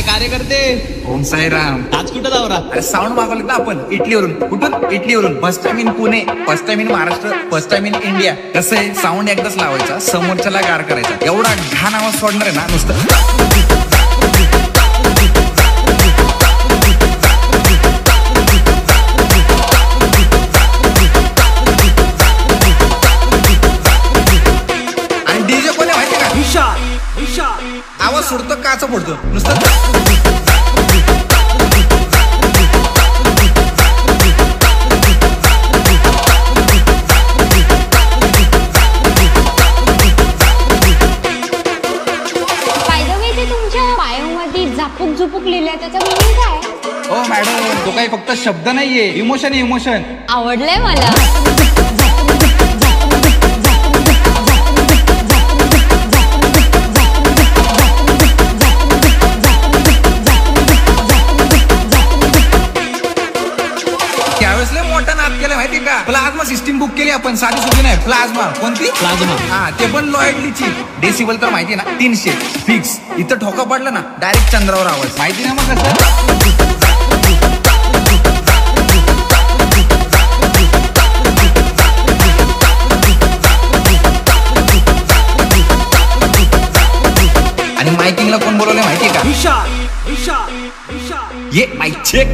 कार्यकर्ते ओम साईराम. आज कुठं जावरा? अरे साऊंड मागवले ना आपण इटलीवरून. कुठून? इटलीवरून. First time in Pune, first time in Maharashtra, first time in India. कसं आहे, साऊंड एकदाच लावायचा, समोरच्याला गार करायचा. एवढा घाण आवाज सोडणार आहे ना नुसतं. आवाज सोडतो काचा फोडतो नुसतं. तुमच्या बायोमध्ये झापूक झुपूक लिहिलंय त्याचा मीनिंग काय? ओ मॅडम, तो काही फक्त शब्द नाहीये, इमोशन आहे इमोशन. आवडलंय मला. मोठा नाद केला माहिती का? प्लाझ्मा सिस्टीम बुक केली आपण. साधी सुधी नाही, प्लाझ्मा. कोणती? प्लाझ्मा. हा, ते पण लॉयडलीची. डेसिबल तर माहिती ना 300 फिक्स. इथं ठोका पडला ना डायरेक्ट चंद्रावर आवाज. माहिती ना मग कसं. आणि मायकिंगला कोण बोलवलं माहितीये का? ये माईक चेक.